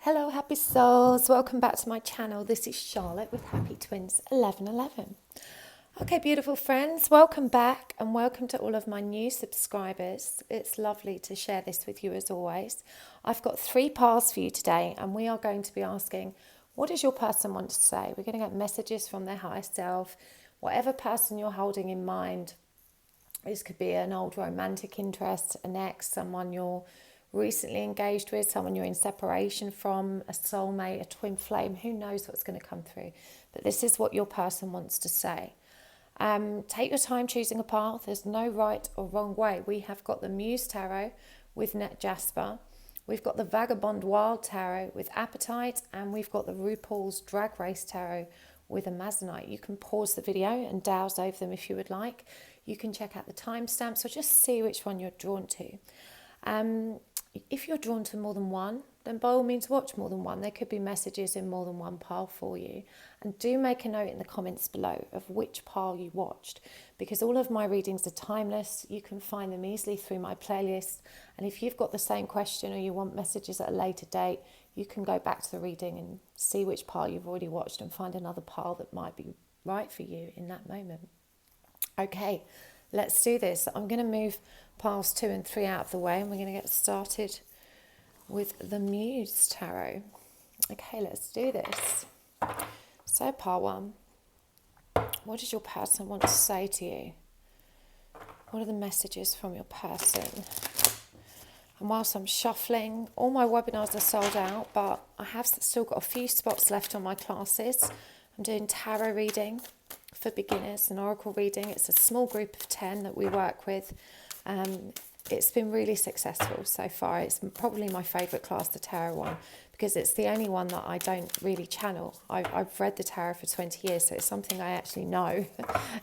Hello, happy souls. Welcome back to my channel. This is Charlotte with Happy Twins 1111. Okay, beautiful friends, welcome back and welcome to all of my new subscribers. It's lovely to share this with you as always. I've got 3 piles for you today and we are going to be asking, what does your person want to say? We're going to get messages from their higher self, whatever person you're holding in mind. This could be an old romantic interest, an ex, someone you're recently engaged with, someone you're in separation from, a soulmate, a twin flame, who knows what's going to come through. But this is what your person wants to say. Take your time choosing a path. There's no right or wrong way. We have got the Muse Tarot with Net Jasper. We've got the Vagabond Wild Tarot with Appetite. And we've got the Rupauls Drag Race Tarot with Amazonite. You can pause the video and douse over them if you would like. You can check out the timestamps or just see which one you're drawn to. If you're drawn to more than one, then by all means watch more than one. There could be messages in more than one pile for you. And do make a note in the comments below of which pile you watched, because all of my readings are timeless. You can find them easily through my playlist. And if you've got the same question or you want messages at a later date, you can go back to the reading and see which pile you've already watched and find another pile that might be right for you in that moment. Okay, let's do this. I'm going to move piles 2 and 3 out of the way and we're going to get started with the Muse Tarot. Okay, let's do this. So pile 1, what does your person want to say to you? What are the messages from your person? And whilst I'm shuffling, all my webinars are sold out, but I have still got a few spots left on my classes. I'm doing tarot reading for beginners, an oracle reading. It's a small group of 10 that we work with. It's been really successful so far. It's probably my favourite class, the tarot one, because it's the only one that I don't really channel. I've read the tarot for 20 years, so it's something I actually know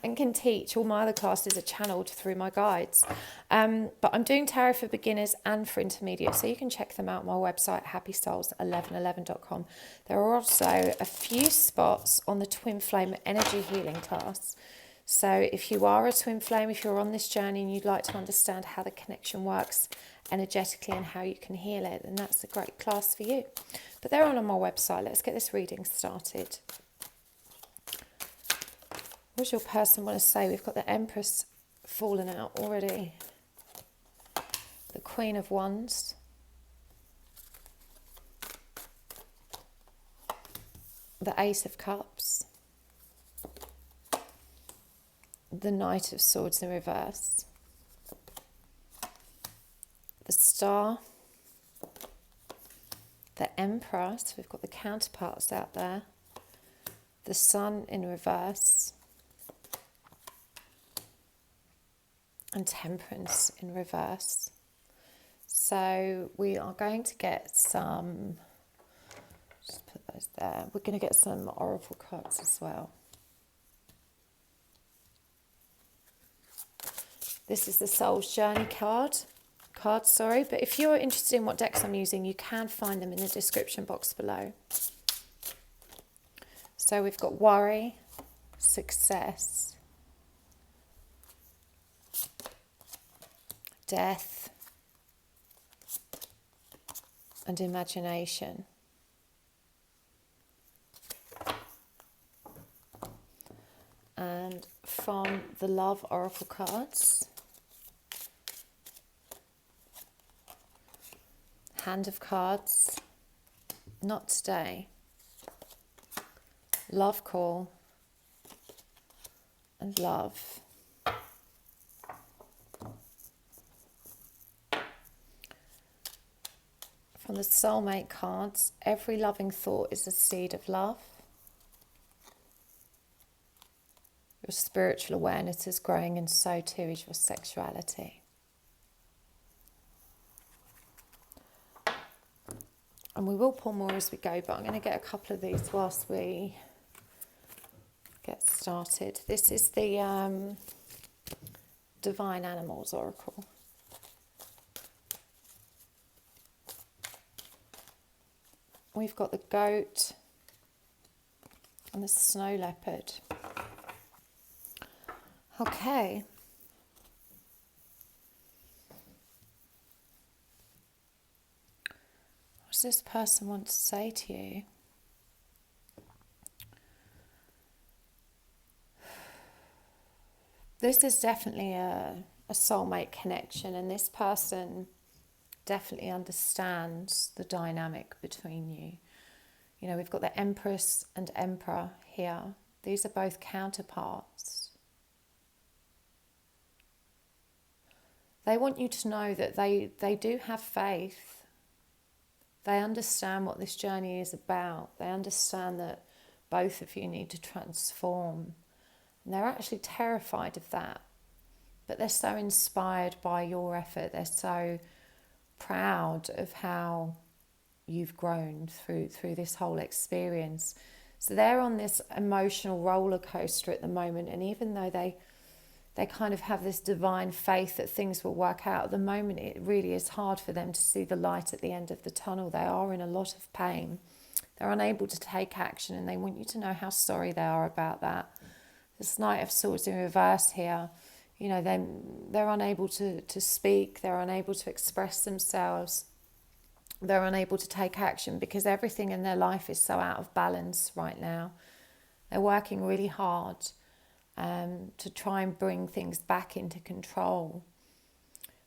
and can teach. All my other classes are channeled through my guides. But I'm doing tarot for beginners and for intermediate, so you can check them out on my website, happysouls1111.com. There are also a few spots on the Twin Flame Energy Healing class. So if you are a twin flame, if you're on this journey and you'd like to understand how the connection works energetically and how you can heal it, then that's a great class for you. But they're all on my website. Let's get this reading started. What does your person want to say? We've got the Empress fallen out already. The Queen of Wands. The Ace of Cups. The Knight of Swords in reverse, the Star, the Empress, we've got the counterparts out there, the Sun in reverse, and Temperance in reverse. So we are going to get some, just put those there, we're going to get some oracle cards as well. This is the Soul's Journey card, but if you're interested in what decks I'm using, you can find them in the description box below. So we've got Worry, Success, Death, and Imagination. And from the Love Oracle cards, Hand of Cards, Not Today, Love Call, and Love. From the Soulmate cards, every loving thought is a seed of love. Your spiritual awareness is growing, and so too is your sexuality. And we will pull more as we go, but I'm going to get a couple of these whilst we get started. This is the Divine Animals Oracle. We've got the goat and the snow leopard. Okay. this person want to say to you? This is definitely a soulmate connection, and this person definitely understands the dynamic between you. You know, we've got the Empress and Emperor here. These are both counterparts. They want you to know that they do have faith. They understand what this journey is about. They understand that both of you need to transform. And they're actually terrified of that. But they're so inspired by your effort. They're so proud of how you've grown through this whole experience. So they're on this emotional roller coaster at the moment. And even though they kind of have this divine faith that things will work out, at the moment it really is hard for them to see the light at the end of the tunnel. They are in a lot of pain. They're unable to take action, and they want you to know how sorry they are about that. This Knight of Swords in reverse here, you know, they're unable to speak, they're unable to express themselves, they're unable to take action because everything in their life is so out of balance right now. They're working really hard to try and bring things back into control.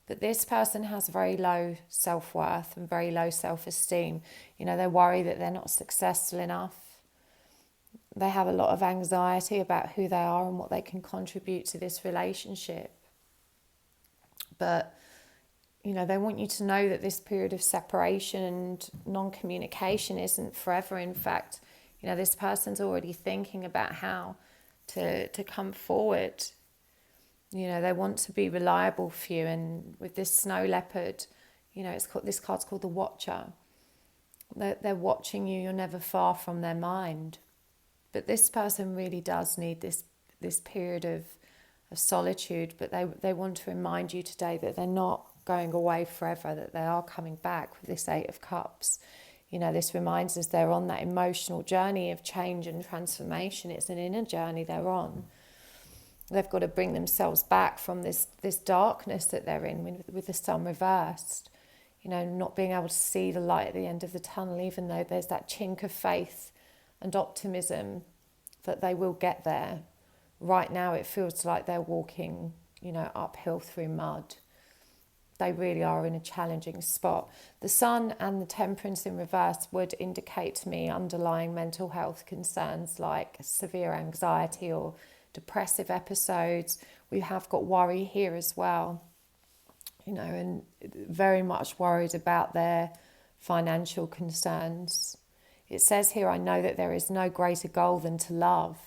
But this person has very low self-worth and very low self-esteem. You know, they worry that they're not successful enough. They have a lot of anxiety about who they are and what they can contribute to this relationship. But, you know, they want you to know that this period of separation and non-communication isn't forever. In fact, you know, this person's already thinking about how to come forward. You know, they want to be reliable for you. And with this snow leopard, you know, this card's called the Watcher. They're watching you. You're never far from their mind. But this person really does need this period of solitude. But they want to remind you today that they're not going away forever, that they are coming back with this Eight of Cups. You know, this reminds us they're on that emotional journey of change and transformation. It's an inner journey they're on. They've got to bring themselves back from this darkness that they're in with the sun reversed. You know, not being able to see the light at the end of the tunnel, even though there's that chink of faith and optimism that they will get there. Right now it feels like they're walking, you know, uphill through mud. They really are in a challenging spot. The Sun and the Temperance in reverse would indicate to me underlying mental health concerns like severe anxiety or depressive episodes. We have got worry here as well, you know, and very much worried about their financial concerns. It says here, I know that there is no greater goal than to love.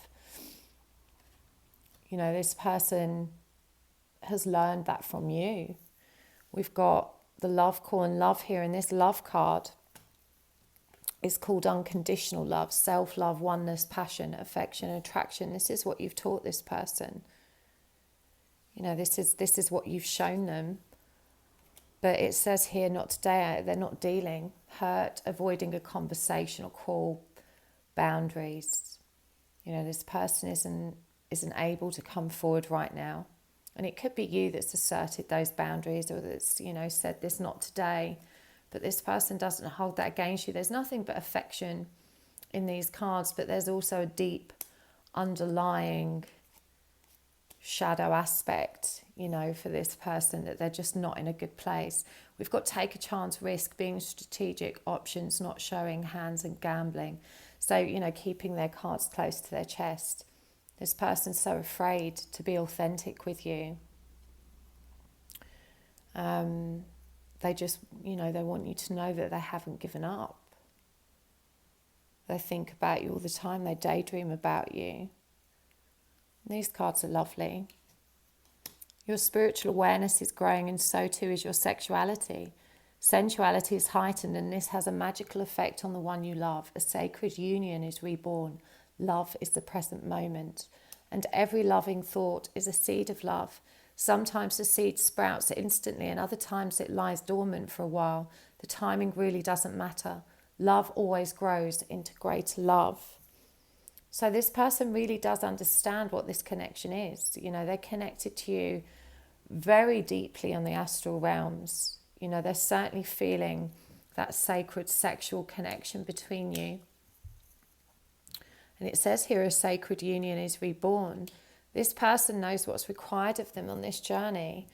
You know, this person has learned that from you. We've got the love call and love here, and this love card is called unconditional love, self-love, oneness, passion, affection, attraction. This is what you've taught this person. You know, this is what you've shown them. But it says here, not today, they're not dealing. Hurt, avoiding a conversation or call, boundaries. You know, this person isn't able to come forward right now. And it could be you that's asserted those boundaries or that's, you know, said this not today. But this person doesn't hold that against you. There's nothing but affection in these cards, but there's also a deep underlying shadow aspect, you know, for this person, that they're just not in a good place. We've got take a chance, risk, being strategic, options, not showing hands, and gambling. So, you know, keeping their cards close to their chest. This person's so afraid to be authentic with you. They just, you know, they want you to know that they haven't given up. They think about you all the time. They daydream about you. These cards are lovely. Your spiritual awareness is growing, and so too is your sexuality. Sensuality is heightened, and this has a magical effect on the one you love. A sacred union is reborn. Love is the present moment, and every loving thought is a seed of love. Sometimes the seed sprouts instantly, and other times it lies dormant for a while. The timing really doesn't matter. Love always grows into greater love. So this person really does understand what this connection is. You know, they're connected to you very deeply on the astral realms. You know, they're certainly feeling that sacred sexual connection between you. And it says here, a sacred union is reborn. This person knows what's required of them on this journey,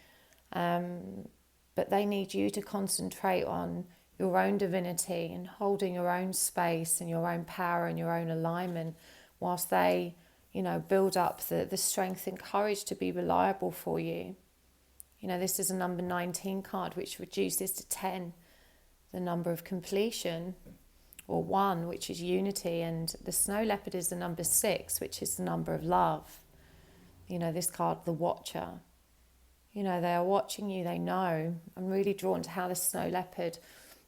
but they need you to concentrate on your own divinity and holding your own space and your own power and your own alignment, whilst they, build up the strength and courage to be reliable for you. This is a number 19 card, which reduces to 10, the number of completion, or 1, which is unity, and the snow leopard is the number 6, which is the number of love. This card, the Watcher. They are watching you, they know. I'm really drawn to how the snow leopard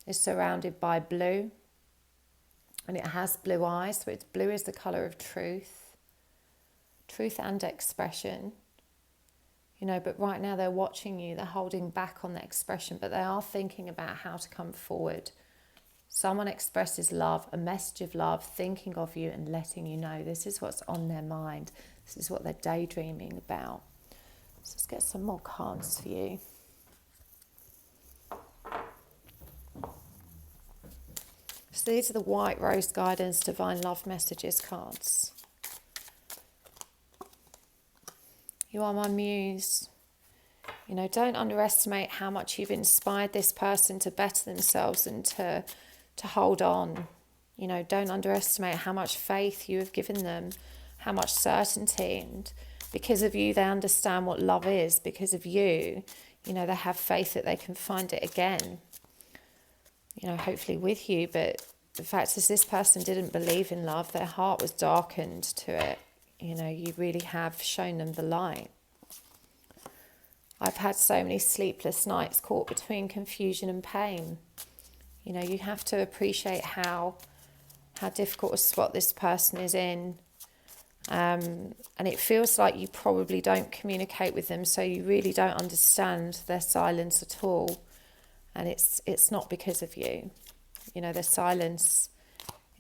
is surrounded by blue, and it has blue eyes, so it's blue is the colour of truth and expression. But right now they're watching you, they're holding back on the expression, but they are thinking about how to come forward. Someone expresses love, a message of love, thinking of you and letting you know this is what's on their mind. This is what they're daydreaming about. So let's get some more cards for you. So these are the White Rose Guidance Divine Love Messages cards. You are my muse. Don't underestimate how much you've inspired this person to better themselves and to hold on. Don't underestimate how much faith you have given them, how much certainty. And because of you, they understand what love is. Because of you, they have faith that they can find it again. Hopefully with you. But the fact is, this person didn't believe in love. Their heart was darkened to it. You really have shown them the light. I've had so many sleepless nights caught between confusion and pain. You have to appreciate how difficult a spot this person is in. And it feels like you probably don't communicate with them, so you really don't understand their silence at all. And it's not because of you. Their silence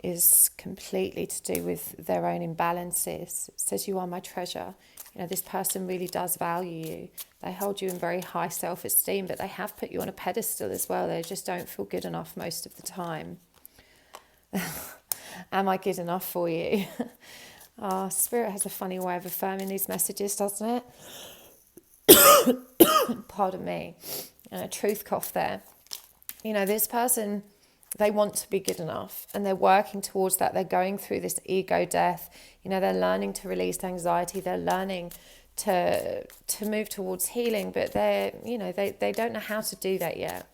is completely to do with their own imbalances. It says, you are my treasure. This person really does value you. They hold you in very high self-esteem, but they have put you on a pedestal as well. They just don't feel good enough most of the time. Am I good enough for you? Spirit has a funny way of affirming these messages, doesn't it? Pardon me. Truth cough there. This person, they want to be good enough, and they're working towards that. They're going through this ego death. They're learning to release anxiety. They're learning to move towards healing, but they don't know how to do that yet.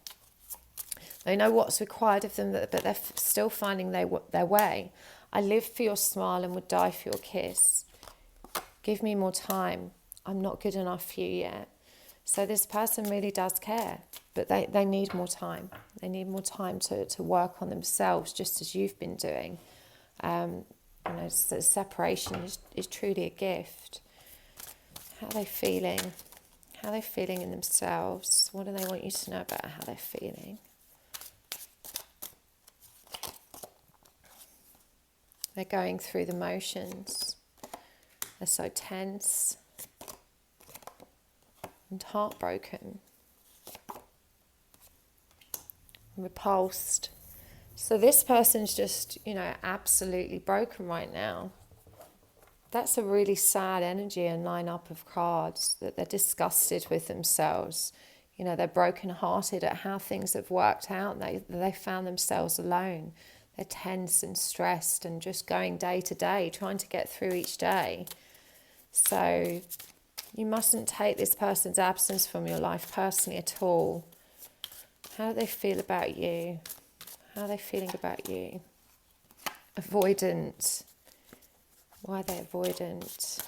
They know what's required of them, but they're still finding their way. I live for your smile and would die for your kiss. Give me more time. I'm not good enough for you yet. So this person really does care, but they need more time. They need more time to work on themselves, just as you've been doing. So separation is truly a gift. How are they feeling? How are they feeling in themselves? What do they want you to know about how they're feeling? They're going through the motions. They're so tense and heartbroken, repulsed. So this person's just, absolutely broken right now. That's a really sad energy and line-up of cards, that they're disgusted with themselves. They're broken-hearted at how things have worked out. They found themselves alone. They're tense and stressed and just going day to day, trying to get through each day. So you mustn't take this person's absence from your life personally at all. How do they feel about you? How are they feeling about you? Avoidant. Why are they avoidant?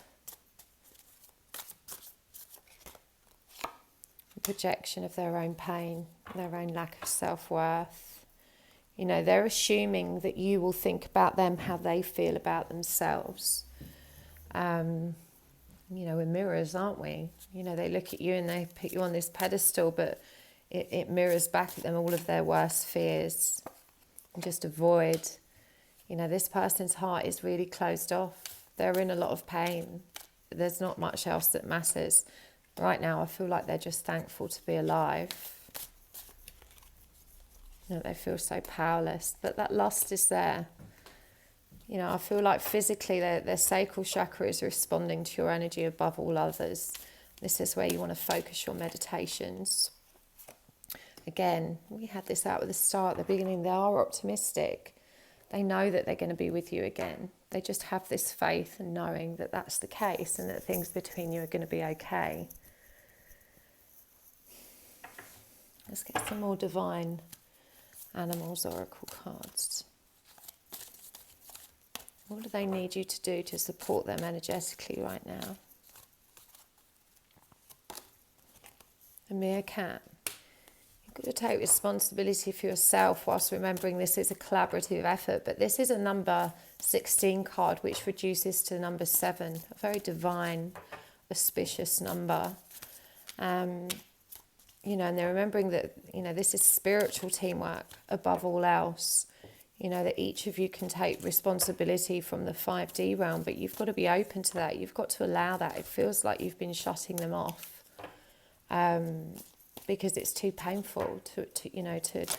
Projection of their own pain, their own lack of self-worth. They're assuming that you will think about them how they feel about themselves. We're mirrors, aren't we? They look at you and they put you on this pedestal, but it mirrors back at them all of their worst fears. And just avoid. This person's heart is really closed off. They're in a lot of pain. There's not much else that matters. Right now, I feel like they're just thankful to be alive. You know, they feel so powerless, but that lust is there. You know, I feel like physically their sacral chakra is responding to your energy above all others. This is where you want to focus your meditations. Again, we had this out at the start, at the beginning. They are optimistic. They know that they're going to be with you again. They just have this faith and knowing that that's the case and that things between you are going to be okay. Let's get some more divine animals oracle cards. What do they need you to do to support them energetically right now? A meerkat. You've got to take responsibility for yourself whilst remembering this is a collaborative effort. But this is a number 16 card, which reduces to number 7. A very divine, auspicious number. You know, and they're remembering that, you know, this is spiritual teamwork above all else. You know, that each of you can take responsibility from the 5D realm, but you've got to be open to that. You've got to allow that. It feels like you've been shutting them off because it's too painful to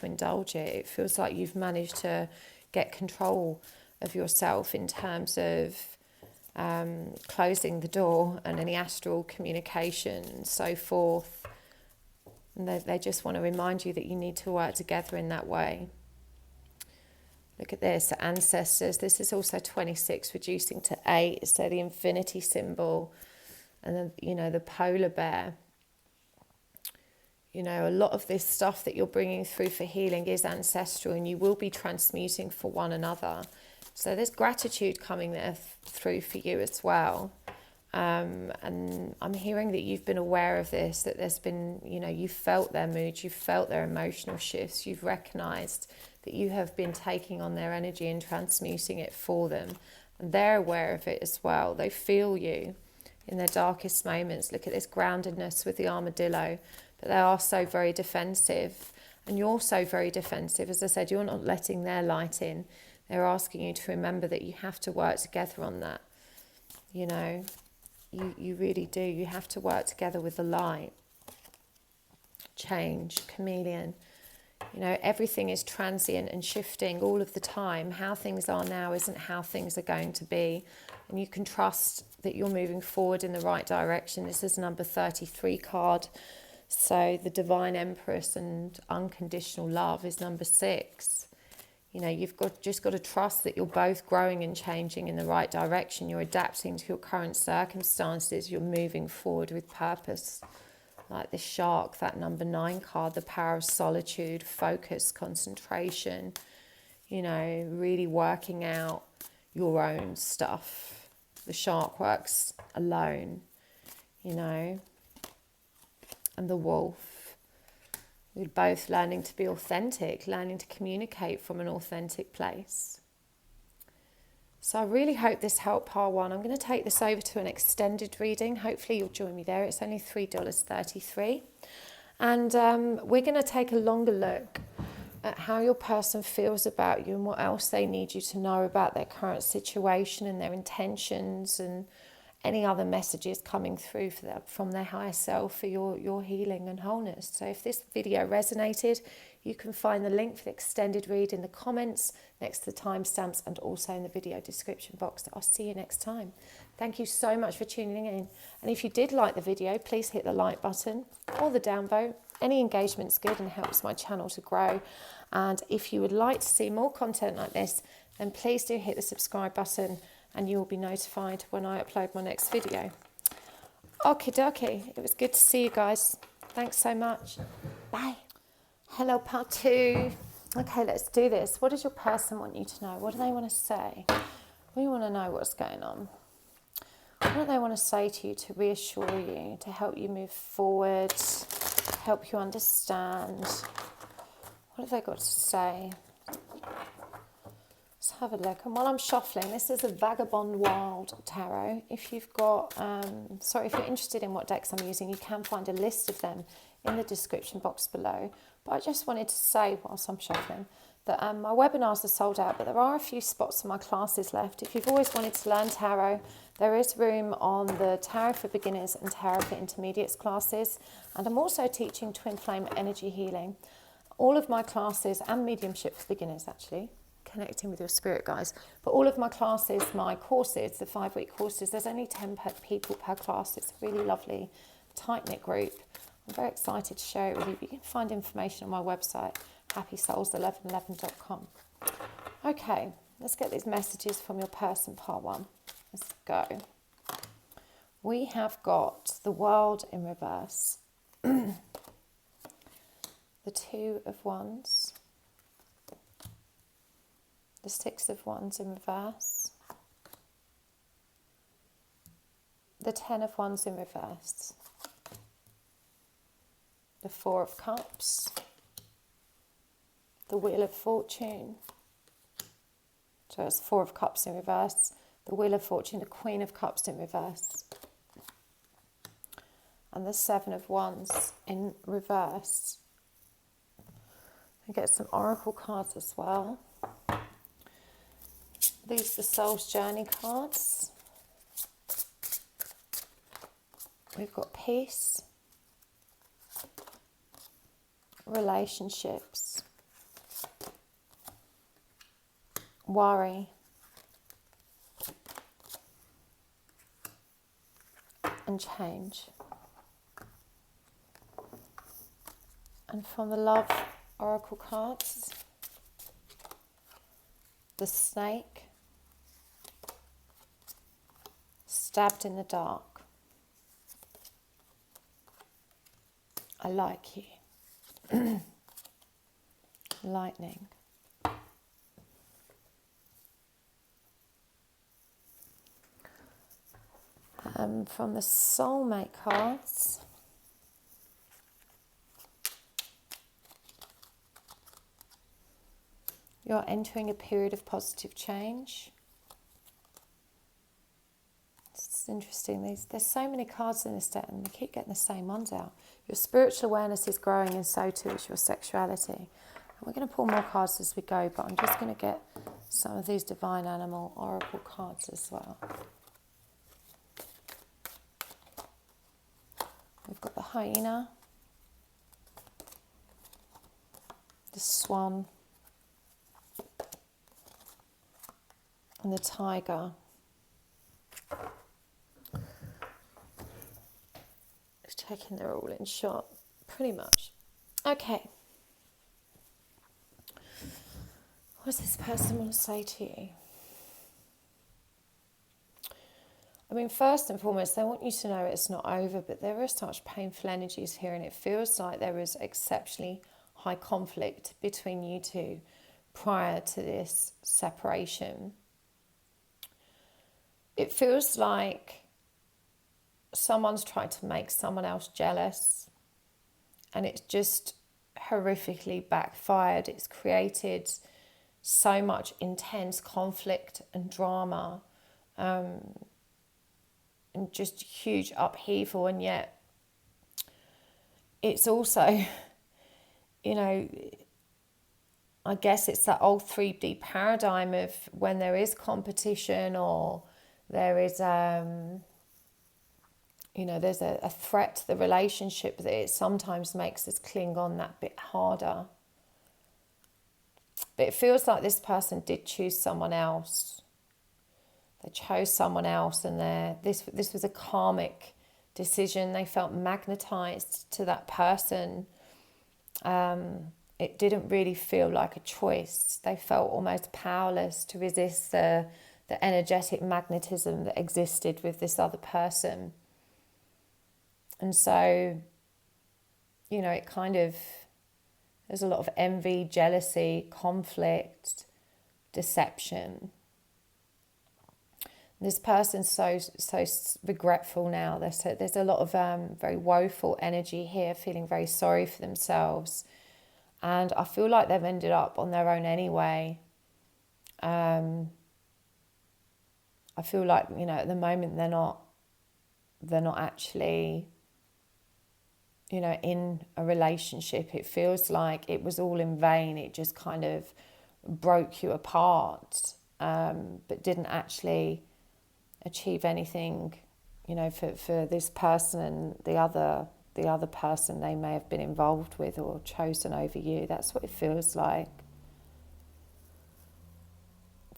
indulge it. It feels like you've managed to get control of yourself in terms of closing the door and any astral communication and so forth. And they just want to remind you that you need to work together in that way. Look at this, ancestors. This is also 26, reducing to 8. So the infinity symbol and then, you know, the polar bear. You know, a lot of this stuff that you're bringing through for healing is ancestral, and you will be transmuting for one another. So there's gratitude coming there through for you as well. And I'm hearing that you've been aware of this, that there's been, you know, you've felt their mood, you've felt their emotional shifts, you've recognised that you have been taking on their energy and transmuting it for them. And they're aware of it as well. They feel you in their darkest moments. Look at this groundedness with the armadillo. But they are so very defensive. And you're so very defensive. As I said, you're not letting their light in. They're asking you to remember that you have to work together on that. You know, you really do. You have to work together with the light. Change, chameleon. You know, everything is transient and shifting all of the time. How things are now isn't how things are going to be. And you can trust that you're moving forward in the right direction. This is number 33 card. So the Divine Empress and unconditional love is number 6. You know, you've just got to trust that you're both growing and changing in the right direction. You're adapting to your current circumstances. You're moving forward with purpose. Like this shark, that number 9 card, the power of solitude, focus, concentration, you know, really working out your own stuff. The shark works alone, you know, and the wolf. We're both learning to be authentic, learning to communicate from an authentic place. So I really hope this helped part 1. I'm going to take this over to an extended reading. Hopefully you'll join me there. It's only $3.33. And we're going to take a longer look at how your person feels about you and what else they need you to know about their current situation and their intentions and any other messages coming through from their higher self for your healing and wholeness. So if this video resonated, you can find the link for the extended read in the comments next to the timestamps and also in the video description box. I'll see you next time. Thank you so much for tuning in. And if you did like the video, please hit the like button or the downvote. Any engagement's good and helps my channel to grow. And if you would like to see more content like this, then please do hit the subscribe button and you will be notified when I upload my next video. Okie dokie. It was good to see you guys. Thanks so much. Bye. Hello, part 2. Okay, let's do this. What does your person want you to know? What do they want to say? We want to know what's going on. What do they want to say to you to reassure you, to help you move forward, help you understand? What have they got to say? Let's have a look. And while I'm shuffling, this is a Vagabond Wild Tarot. If you've got, if you're interested in what decks I'm using, you can find a list of them in the description box below. But I just wanted to say, whilst I'm shuffling, that my webinars are sold out, but there are a few spots for my classes left. If you've always wanted to learn tarot, there is room on the Tarot for Beginners and Tarot for Intermediates classes. And I'm also teaching Twin Flame Energy Healing all of my classes, and mediumship for beginners actually, connecting with your spirit guides, but all of my classes, my courses, the 5-week courses, there's only 10 people per class. It's a really lovely, tight-knit group. I'm very excited to share it with you. You can find information on my website, happysouls1111.com. Okay, let's get these messages from your person, part 1. Let's go. We have got the World in reverse, the 2 of Wands, the 6 of Wands in reverse, the 10 of Wands in reverse, the 4 of Cups, the Wheel of Fortune, so it's 4 of Cups in reverse, the Wheel of Fortune, the Queen of Cups in reverse, and the 7 of Wands in reverse. And get some oracle cards as well. These are the Soul's Journey cards. We've got peace, relationships, worry, and change. And from the Love Oracle cards, the Snake, Stabbed in the Dark, I like you, Lightning, from the Soulmate cards, you're entering a period of positive change. It's interesting. There's so many cards in this deck and they keep getting the same ones out. Your spiritual awareness is growing and so too is your sexuality. And we're going to pull more cards as we go, but I'm just going to get some of these Divine Animal Oracle cards as well. We've got the Hyena, the Swan, and the Tiger. Just checking they're all in shot, pretty much. Okay. What does this person want to say to you? I mean, first and foremost, they want you to know it's not over, but there are such painful energies here, and it feels like there is exceptionally high conflict between you two prior to this separation. It feels like someone's tried to make someone else jealous, and it's just horrifically backfired. It's created so much intense conflict and drama, and just huge upheaval, and yet it's also, you know, I guess it's that old 3D paradigm of when there is competition or there is, you know, there's a threat to the relationship, that it sometimes makes us cling on that bit harder. But it feels like this person did choose someone else. They chose someone else, and this was a karmic decision. They felt magnetized to that person. It didn't really feel like a choice. They felt almost powerless to resist the energetic magnetism that existed with this other person. And so, you know, it kind of, there's a lot of envy, jealousy, conflict, deception. This person's so regretful now. There's a lot of very woeful energy here, feeling very sorry for themselves. And I feel like they've ended up on their own anyway. I feel like, you know, at the moment they're not actually, you know, in a relationship. It feels like it was all in vain. It just kind of broke you apart, but didn't actually achieve anything, you know, for this person and the other the other person they may have been involved with or chosen over you. That's what it feels like.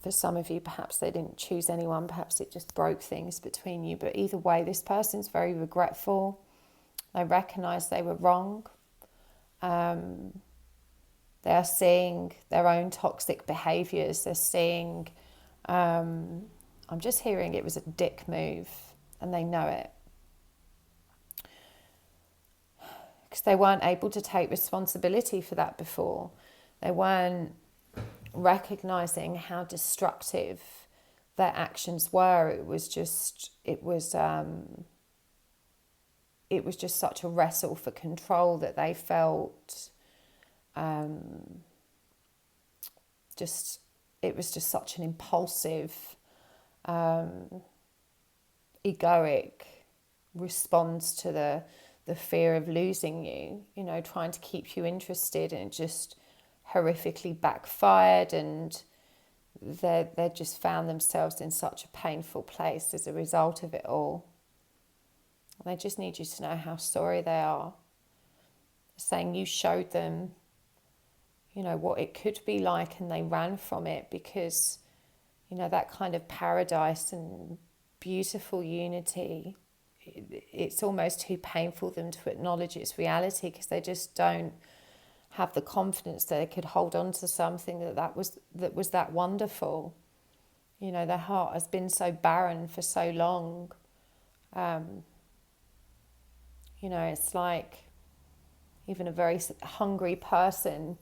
For some of you, perhaps they didn't choose anyone, perhaps it just broke things between you. But either way, this person's very regretful. They recognise they were wrong. They are seeing their own toxic behaviours. They're seeing, I'm just hearing it was a dick move, and they know it. Because they weren't able to take responsibility for that before. They weren't recognising how destructive their actions were. It was just such a wrestle for control that they felt. It was just such an impulsive, egoic response to the fear of losing you, trying to keep you interested, and it just horrifically backfired, and they just found themselves in such a painful place as a result of it all. And they just need you to know how sorry they are. Saying you showed them, what it could be like, and they ran from it because, that kind of paradise and beautiful unity, it's almost too painful for them to acknowledge its reality, because they just don't have the confidence that they could hold on to something that was that wonderful. Their heart has been so barren for so long. It's like even a very hungry person,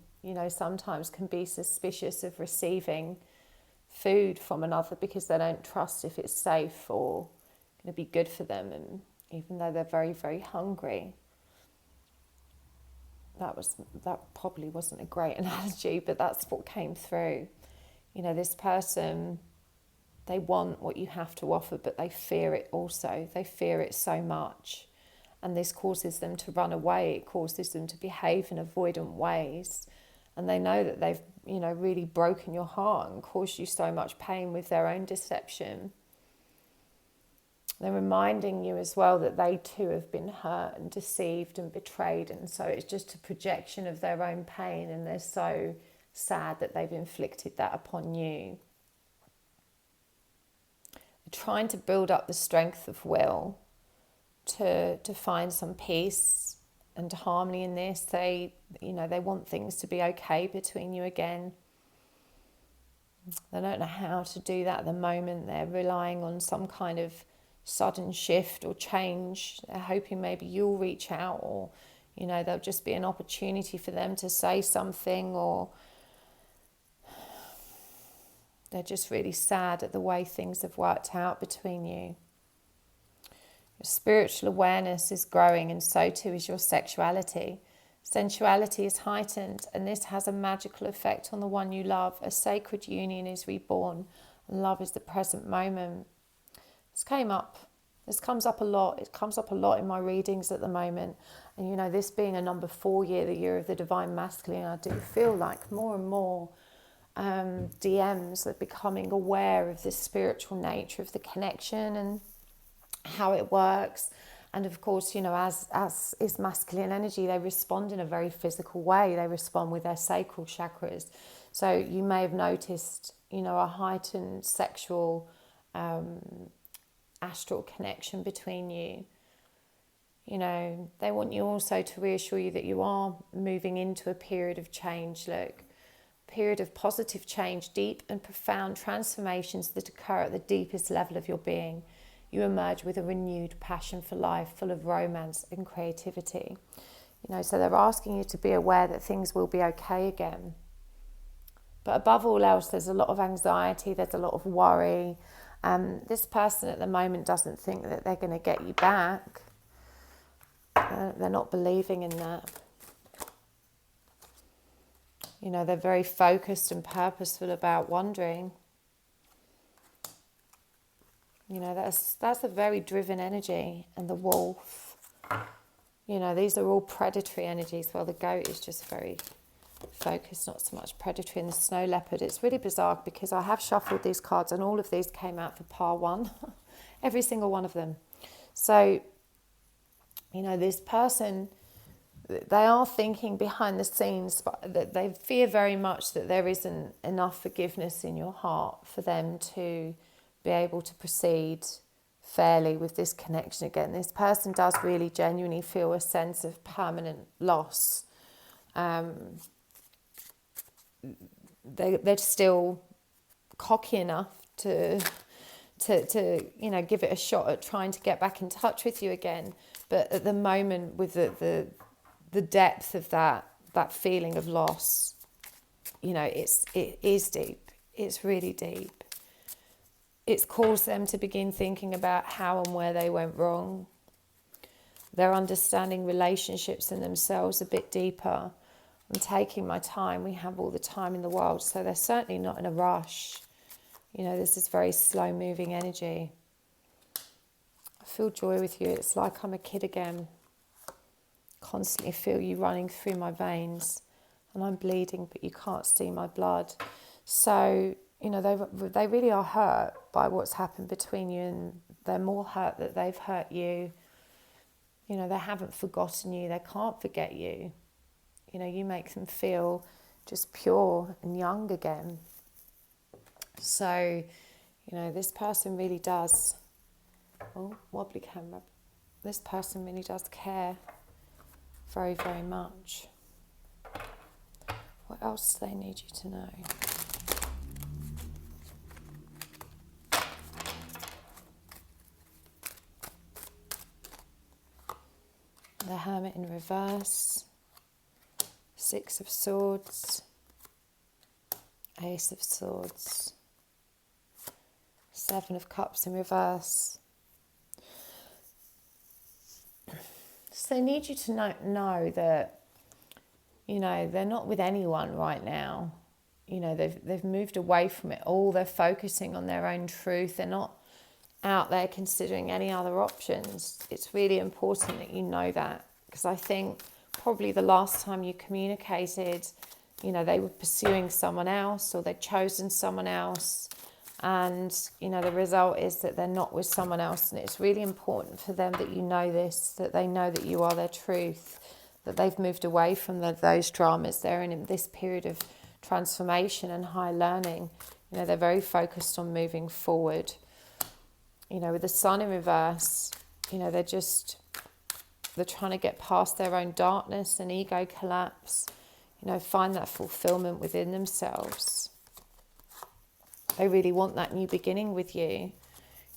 sometimes can be suspicious of receiving food from another because they don't trust if it's safe or going to be good for them, and even though they're very, very hungry. That probably wasn't a great analogy, but that's what came through. This person, they want what you have to offer, but they fear it also. They fear it so much. And this causes them to run away. It causes them to behave in avoidant ways. And they know that they've, really broken your heart and caused you so much pain with their own deception. They're reminding you as well that they too have been hurt and deceived and betrayed. And so it's just a projection of their own pain. And they're so sad that they've inflicted that upon you. They're trying to build up the strength of will to find some peace and harmony in this. They want things to be okay between you again. They don't know how to do that at the moment. They're relying on some kind of sudden shift or change. They're hoping maybe you'll reach out, or there'll just be an opportunity for them to say something, or they're just really sad at the way things have worked out between you. Your spiritual awareness is growing, and so too is your sexuality. Sensuality is heightened, and this has a magical effect on the one you love. A sacred union is reborn, and love is the present moment. This comes up a lot. It comes up a lot in my readings at the moment. And this being a number 4 year, the year of the divine masculine, I do feel like more and more DMs are becoming aware of the spiritual nature of the connection and how it works. And of course, as is masculine energy, they respond in a very physical way. They respond with their sacral chakras. So you may have noticed, a heightened sexual astral connection between you. They want you also to reassure you that you are moving into a period of change. Look, period of positive change, deep and profound transformations that occur at the deepest level of your being. You emerge with a renewed passion for life, full of romance and creativity. So they're asking you to be aware that things will be okay again. But above all else, there's a lot of anxiety, there's a lot of worry. This person at the moment doesn't think that they're going to get you back. They're not believing in that. They're very focused and purposeful about wandering. That's a very driven energy. And the wolf, these are all predatory energies. Well, the goat is just very focused, not so much predatory. And the snow leopard, it's really bizarre because I have shuffled these cards and all of these came out for par 1. Every single one of them. So This person, they are thinking behind the scenes, but that they fear very much that there isn't enough forgiveness in your heart for them to be able to proceed fairly with this connection again. This person does really genuinely feel a sense of permanent loss. They're still cocky enough to give it a shot at trying to get back in touch with you again. But at the moment, with the depth of that feeling of loss, it is deep. It's really deep. It's caused them to begin thinking about how and where they went wrong. They're understanding relationships and themselves a bit deeper. I'm taking my time. We have all the time in the world, so they're certainly not in a rush. This is very slow moving energy. I feel joy with you. It's like I'm a kid again. Constantly feel you running through my veins, and I'm bleeding, but you can't see my blood. So, they really are hurt by what's happened between you, and they're more hurt that they've hurt you. They haven't forgotten you. They can't forget you. You make them feel just pure and young again. So, this person really does, wobbly camera, this person really does care very, very much. What else do they need you to know? The Hermit in reverse, Six of Swords, Ace of Swords, Seven of Cups in reverse. So they need you to know that, they're not with anyone right now. They've moved away from it all. They're focusing on their own truth. They're not out there considering any other options. It's really important that you know that, because I think probably the last time you communicated, they were pursuing someone else, or they'd chosen someone else, and the result is that they're not with someone else. And it's really important for them that you know this, that they know that you are their truth, that they've moved away from those dramas. They're in this period of transformation and high learning. They're very focused on moving forward. With the Sun in reverse, they're trying to get past their own darkness and ego collapse, find that fulfillment within themselves. They really want that new beginning with you.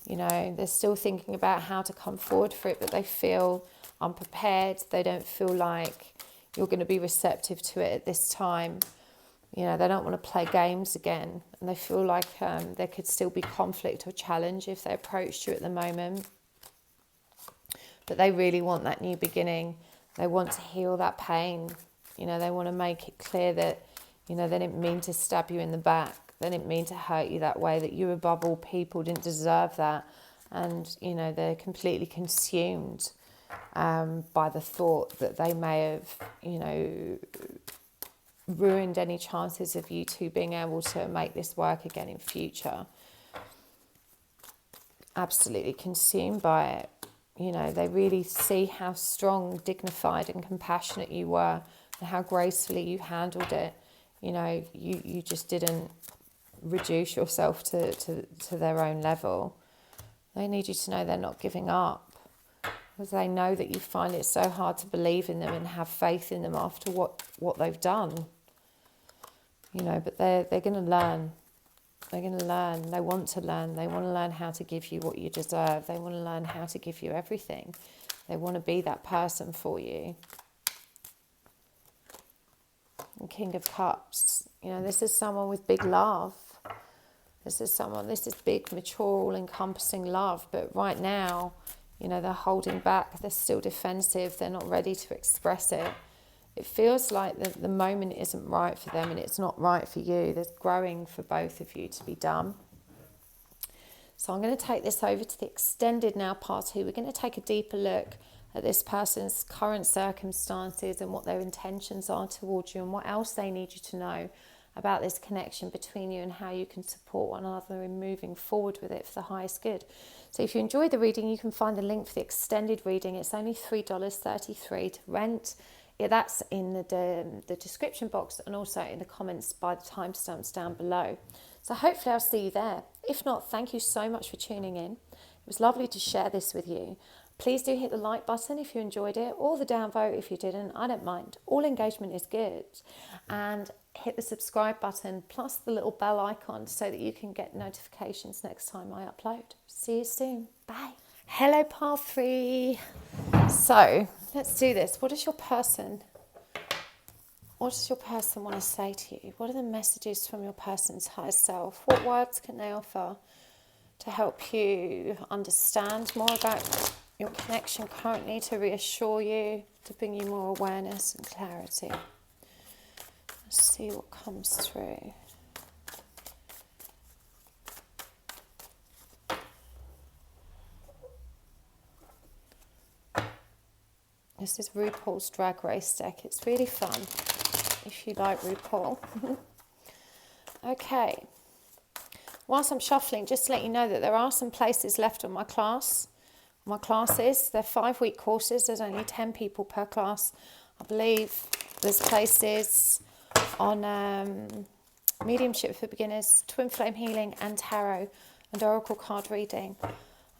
They're still thinking about how to come forward for it, but they feel unprepared. They don't feel like you're going to be receptive to it at this time. They don't want to play games again, and they feel like there could still be conflict or challenge if they approached you at the moment. But they really want that new beginning. They want to heal that pain. They want to make it clear that, they didn't mean to stab you in the back. They didn't mean to hurt you that way, that you above all people didn't deserve that. And, they're completely consumed by the thought that they may have, ruined any chances of you two being able to make this work again in future. Absolutely consumed by it. They really see how strong, dignified and compassionate you were, and how gracefully you handled it. You just didn't reduce yourself to their own level. They need you to know they're not giving up, because they know that you find it so hard to believe in them and have faith in them after what they've done. But they're going to learn. They're going to learn. They want to learn. They want to learn how to give you what you deserve. They want to learn how to give you everything. They want to be that person for you. And King of Cups. This is someone with big love. This is big, mature, all-encompassing love. But right now, they're holding back. They're still defensive. They're not ready to express it. It feels like the moment isn't right for them, and it's not right for you. There's growing for both of you to be done. So I'm going to take this over to the extended now, part 2. We're going to take a deeper look at this person's current circumstances and what their intentions are towards you, and what else they need you to know, about this connection between you and how you can support one another in moving forward with it for the highest good. So if you enjoyed the reading, you can find the link for the extended reading. It's only $3.33 to rent. Yeah, that's in the description box and also in the comments by the timestamps down below. So hopefully I'll see you there. If not, thank you so much for tuning in. It was lovely to share this with you. Please do hit the like button if you enjoyed it, or the downvote if you didn't. I don't mind. All engagement is good. And hit the subscribe button plus the little bell icon so that you can get notifications next time I upload. See you soon. Bye. Hello, Pile 3. So let's do this. What does your person want to say to you? What are the messages from your person's higher self? What words can they offer to help you understand more about your connection currently, to reassure you, to bring you more awareness and clarity? Let's see what comes through. This is Rupauls Drag Race deck. It's really fun if you like RuPaul. Okay. Whilst I'm shuffling, just to let you know that there are some places left on my classes. They're 5-week courses. There's only 10 people per class. I believe there's places on mediumship for beginners, twin flame healing and tarot and oracle card reading.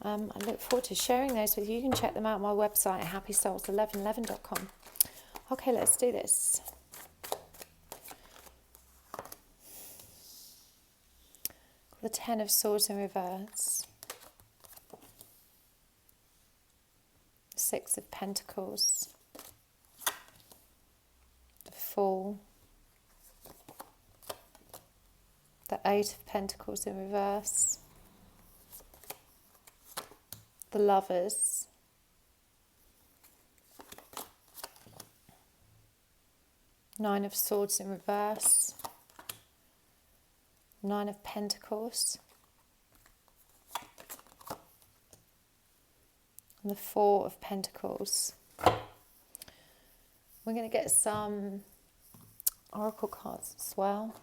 I look forward to sharing those with you. You can check them out on my website at happysouls1111.com. Okay, let's do this. The 10 of Swords in reverse. 6 of Pentacles. The Fool. The 8 of Pentacles in reverse. The Lovers. Nine of Swords in reverse. 9 of Pentacles. And the 4 of Pentacles. We're going to get some oracle cards as well.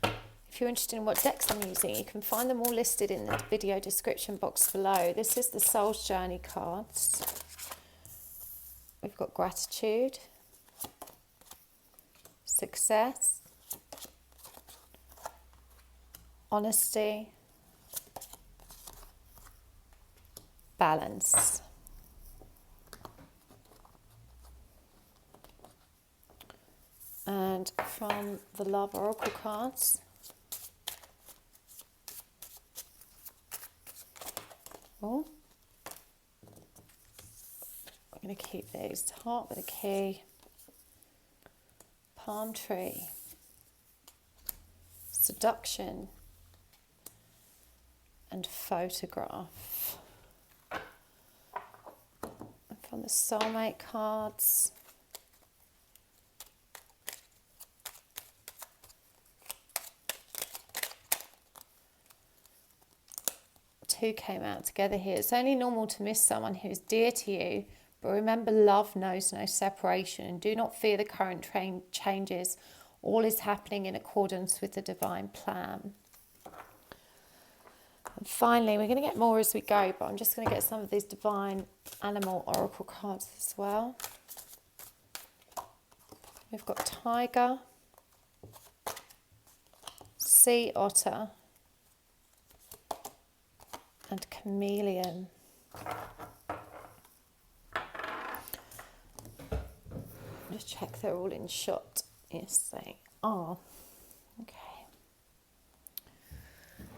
If you're interested in what decks I'm using, you can find them all listed in the video description box below. This is the Soul's Journey cards. We've got Gratitude, Success, Honesty, Balance. And from the Love Oracle cards, I'm going to keep these. Heart with a Key, Palm Tree, Seduction, and Photograph. And from the Soulmate cards, two came out together here. It's only normal to miss someone who is dear to you, but remember, love knows no separation, and do not fear the current changes. All is happening in accordance with the divine plan. And finally, we're going to get more as we go, but I'm just going to get some of these divine animal oracle cards as well. We've got Tiger, Sea Otter, and Chameleon. Just check they're all in shot. Yes, they are. Okay.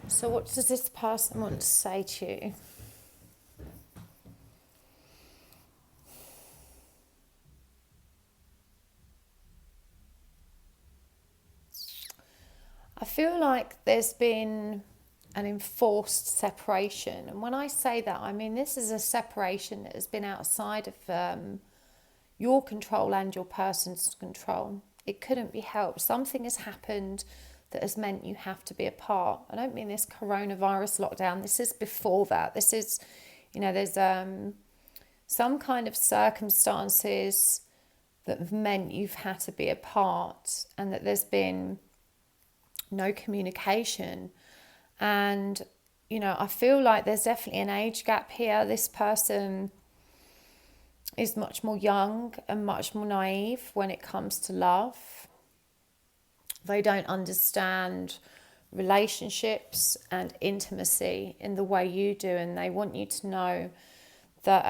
So what does this person want to say to you? I feel like there's been an enforced separation. And when I say that, I mean this is a separation that has been outside of your control and your person's control. It couldn't be helped. Something has happened that has meant you have to be apart. I don't mean this coronavirus lockdown. This is before that. This is, there's some kind of circumstances that have meant you've had to be apart, and that there's been no communication. And, you know, I feel like there's definitely an age gap here. This person is much more young and much more naive when it comes to love. They don't understand relationships and intimacy in the way you do, and they want you to know that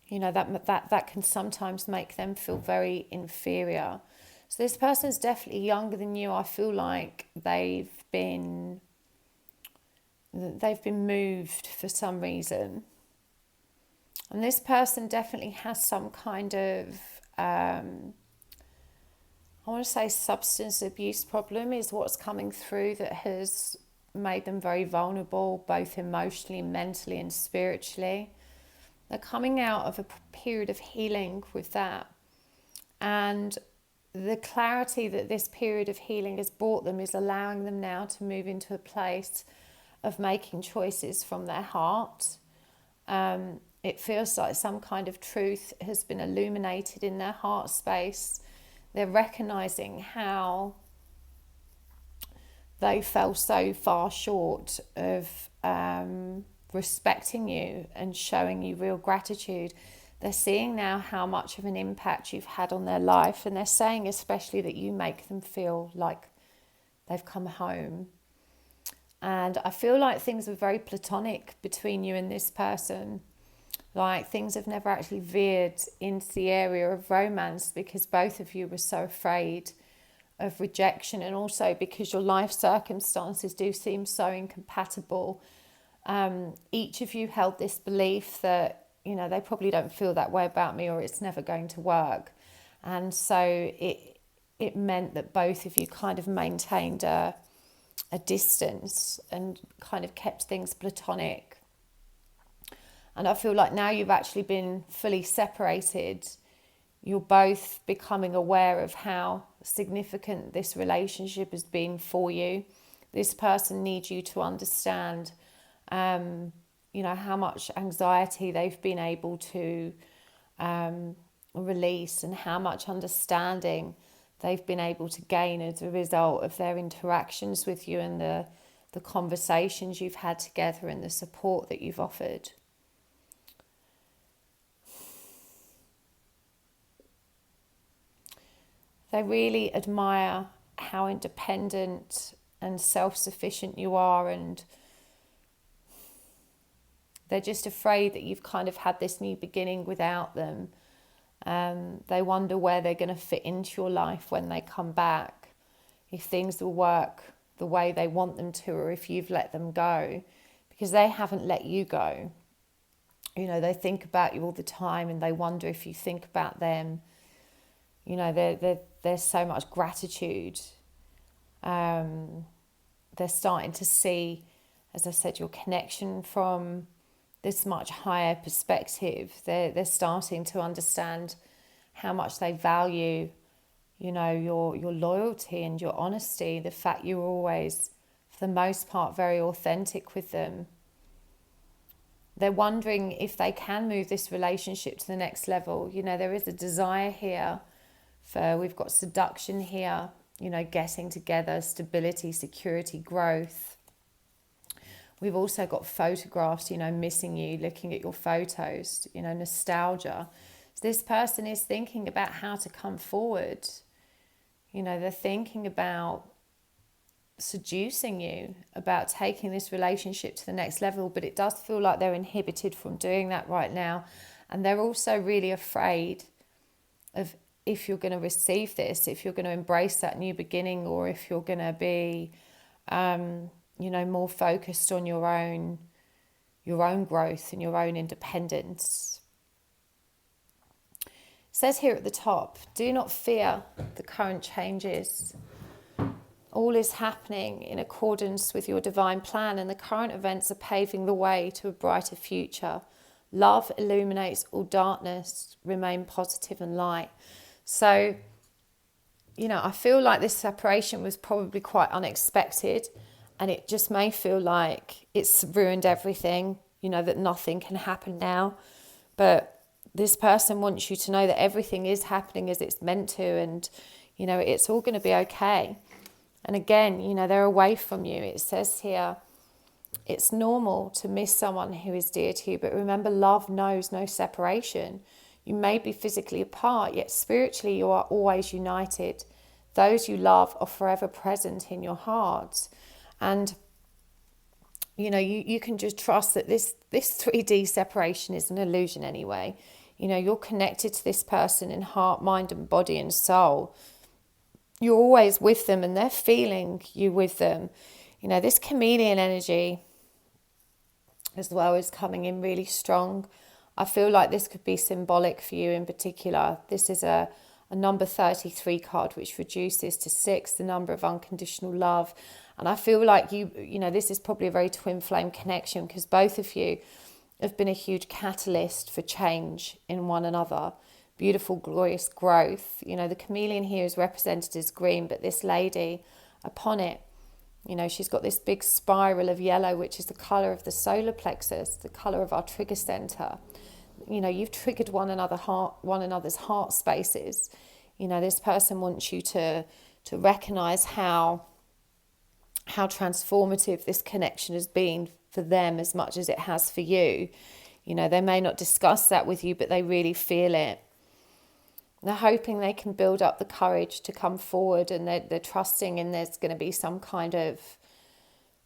you know, that can sometimes make them feel very inferior. So this person's definitely younger than you. I feel like they've been moved for some reason. And this person definitely has some kind of, I want to say substance abuse problem is what's coming through, that has made them very vulnerable, both emotionally, mentally and spiritually. They're coming out of a period of healing with that. And the clarity that this period of healing has brought them is allowing them now to move into a place of making choices from their heart. It feels like some kind of truth has been illuminated in their heart space. They're recognizing how they fell so far short of respecting you and showing you real gratitude. They're seeing now how much of an impact you've had on their life, and they're saying especially that you make them feel like they've come home. And I feel like things were very platonic between you and this person. Like things have never actually veered into the area of romance because both of you were so afraid of rejection, and also because your life circumstances do seem so incompatible. Each of you held this belief that, you know, they probably don't feel that way about me, or it's never going to work. And so it meant that both of you kind of maintained a distance and kind of kept things platonic. And I feel like now you've actually been fully separated, you're both becoming aware of how significant this relationship has been for you. This person needs you to understand, you know, how much anxiety they've been able to release, and how much understanding they've been able to gain as a result of their interactions with you, and the conversations you've had together and the support that you've offered. They really admire how independent and self-sufficient you are, and they're just afraid that you've kind of had this new beginning without them. They wonder where they're going to fit into your life when they come back, if things will work the way they want them to, or if you've let them go, because they haven't let you go. You know, they think about you all the time, and they wonder if you think about them. You know, there's so much gratitude. They're starting to see, as I said, your connection from this much higher perspective. They're starting to understand how much they value, you know, your loyalty and your honesty, the fact you're always, for the most part, very authentic with them. They're wondering if they can move this relationship to the next level. You know, there is a desire here for, we've got seduction here, you know, getting together, stability, security, growth. We've also got photographs, you know, missing you, looking at your photos, you know, nostalgia. So this person is thinking about how to come forward. You know, they're thinking about seducing you, about taking this relationship to the next level, but it does feel like they're inhibited from doing that right now. And they're also really afraid of if you're going to receive this, if you're going to embrace that new beginning, or if you're going to be, you know, more focused on your own growth and your own independence. It says here at the top, do not fear the current changes. All is happening in accordance with your divine plan, and the current events are paving the way to a brighter future. Love illuminates all darkness. Remain positive and light. So, you know, I feel like this separation was probably quite unexpected, and it just may feel like it's ruined everything, you know, that nothing can happen now. But this person wants you to know that everything is happening as it's meant to, and, you know, it's all going to be okay. And again, you know, they're away from you. It says here, it's normal to miss someone who is dear to you, but remember, love knows no separation. You may be physically apart, yet spiritually you are always united. Those you love are forever present in your heart. And, you know, you can just trust that this 3D separation is an illusion anyway. You know, you're connected to this person in heart, mind and body and soul. You're always with them and they're feeling you with them. You know, this chameleon energy as well is coming in really strong. I feel like this could be symbolic for you in particular. This is a number 33 card, which reduces to 6, the number of unconditional love. And I feel like you know, this is probably a very twin flame connection, because both of you have been a huge catalyst for change in one another. Beautiful, glorious growth. You know, the chameleon here is represented as green, but this lady upon it, you know, she's got this big spiral of yellow, which is the colour of the solar plexus, the colour of our trigger centre. You know, you've triggered one another's heart spaces. You know, this person wants you to recognise how transformative this connection has been for them as much as it has for you. You know, they may not discuss that with you, but they really feel it. They're hoping they can build up the courage to come forward, and they're trusting in there's going to be some kind of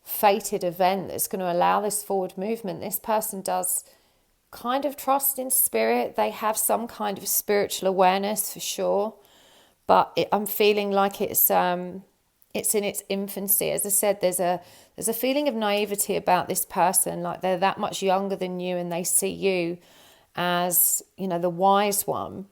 fated event that's going to allow this forward movement. This person does kind of trust in spirit. They have some kind of spiritual awareness for sure, but I'm feeling like it's in its infancy. As I said, there's a feeling of naivety about this person, like they're that much younger than you and they see you as, you know, the wise one.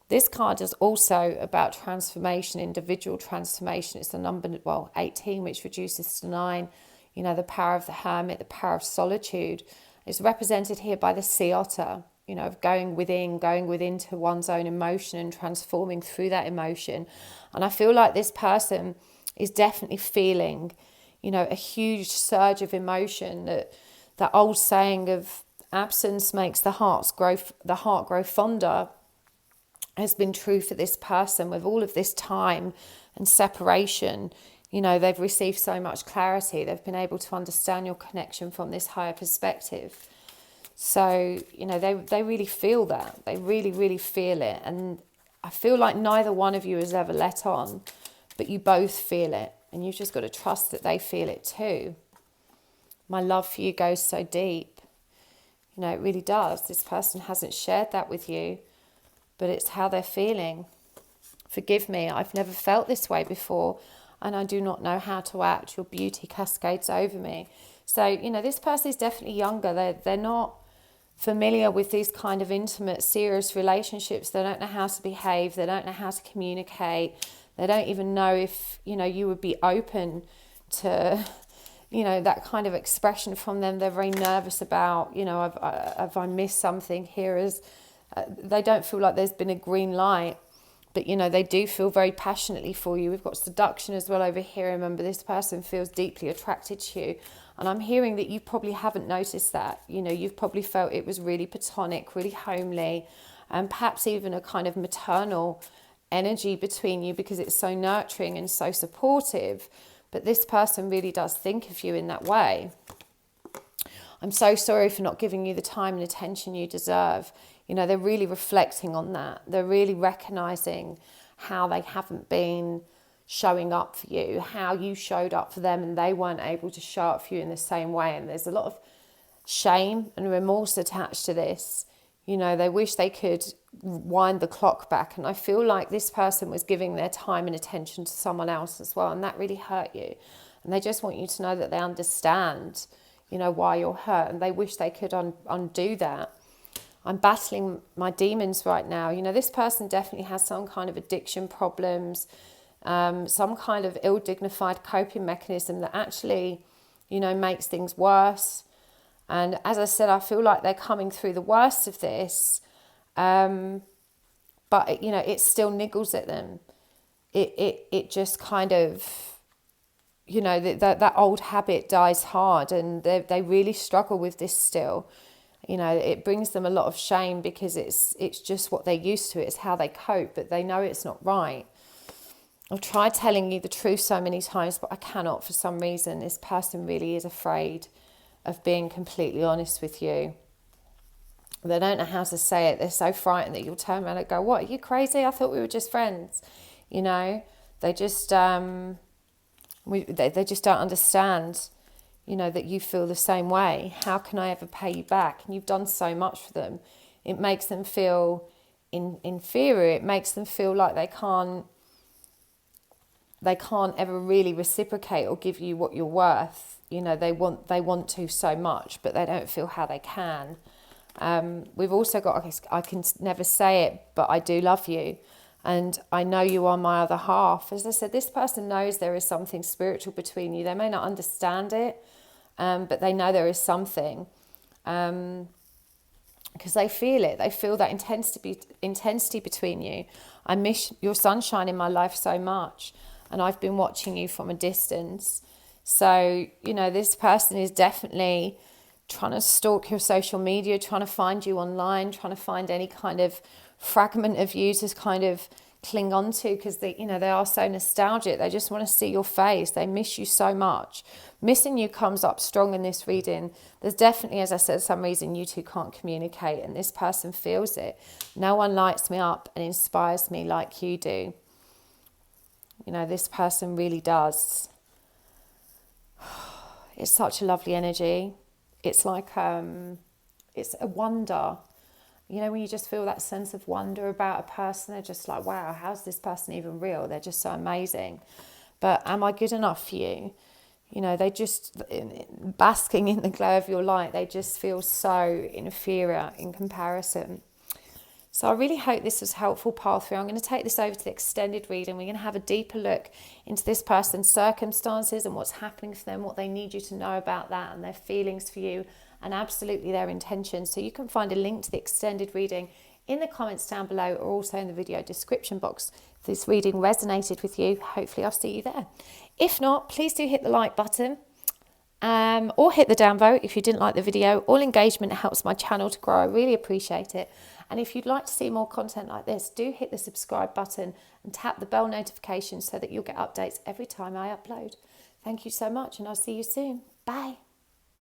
This card is also about transformation, individual transformation. It's the number 18, which reduces to 9. You know, the power of the hermit, the power of solitude. It's represented here by the sea otter, you know, of going within to one's own emotion and transforming through that emotion. And I feel like this person is definitely feeling, you know, a huge surge of emotion. That old saying of absence makes the heart grow fonder has been true for this person. With all of this time and separation, you know, they've received so much clarity. They've been able to understand your connection from this higher perspective. So, you know, they really feel that. They really, really feel it. And I feel like neither one of you has ever let on, but you both feel it. And you've just got to trust that they feel it too. My love for you goes so deep. You know, it really does. This person hasn't shared that with you, but it's how they're feeling. Forgive me, I've never felt this way before, and I do not know how to act. Your beauty cascades over me. So, you know, this person is definitely younger. They're not familiar with these kind of intimate, serious relationships. They don't know how to behave. They don't know how to communicate. They don't even know if, you know, you would be open to, you know, that kind of expression from them. They're very nervous about, you know, have I missed something here? They don't feel like there's been a green light, but, you know, they do feel very passionately for you. We've got seduction as well over here. Remember, this person feels deeply attracted to you. And I'm hearing that you probably haven't noticed that. You know, you've probably felt it was really platonic, really homely, and perhaps even a kind of maternal energy between you because it's so nurturing and so supportive. But this person really does think of you in that way. I'm so sorry for not giving you the time and attention you deserve. You know, they're really reflecting on that. They're really recognizing how they haven't been showing up for you, how you showed up for them and they weren't able to show up for you in the same way. And there's a lot of shame and remorse attached to this. You know, they wish they could wind the clock back. And I feel like this person was giving their time and attention to someone else as well. And that really hurt you. And they just want you to know that they understand, you know, why you're hurt. And they wish they could undo that. I'm battling my demons right now. You know, this person definitely has some kind of addiction problems, some kind of ill-dignified coping mechanism that actually, you know, makes things worse. And as I said, I feel like they're coming through the worst of this, but, you know, it still niggles at them. It just kind of, you know, that old habit dies hard, and they really struggle with this still. You know, it brings them a lot of shame because it's just what they're used to. It's how they cope, but they know it's not right. I've tried telling you the truth so many times, but I cannot for some reason. This person really is afraid of being completely honest with you. They don't know how to say it. They're so frightened that you'll turn around and go, what, are you crazy? I thought we were just friends. You know, they just, they just don't understand, you know, that you feel the same way. How can I ever pay you back? And you've done so much for them. It makes them feel inferior. It makes them feel like they can't ever really reciprocate or give you what you're worth. You know, they want to so much, but they don't feel how they can. We've also got, I can never say it, but I do love you. And I know you are my other half. As I said, this person knows there is something spiritual between you. They may not understand it, but they know there is something. Because they feel it. They feel that intensity between you. I miss your sunshine in my life so much. And I've been watching you from a distance. So, you know, this person is definitely trying to stalk your social media, trying to find you online, trying to find any kind of fragment of you to kind of cling on to, because they are so nostalgic. They just want to see your face. They miss you so much. Missing you comes up strong in this reading. There's definitely, as I said, some reason you two can't communicate, and this person feels it. No one lights me up and inspires me like you do. You know, this person really does. It's such a lovely energy. It's like, it's a wonder. You know, when you just feel that sense of wonder about a person, they're just like, wow, how's this person even real? They're just so amazing. But am I good enough for you? You know, they just, basking in the glow of your light, they just feel so inferior in comparison. So I really hope this was helpful, pile 3. I'm going to take this over to the extended reading. We're going to have a deeper look into this person's circumstances and what's happening for them, what they need you to know about that, and their feelings for you, and absolutely their intentions. So you can find a link to the extended reading in the comments down below, or also in the video description box. If this reading resonated with you, hopefully I'll see you there. If not, please do hit the like button. Or hit the downvote if you didn't like the video. All engagement helps my channel to grow. I really appreciate it. And if you'd like to see more content like this, do hit the subscribe button and tap the bell notification so that you'll get updates every time I upload. Thank you so much, and I'll see you soon. Bye.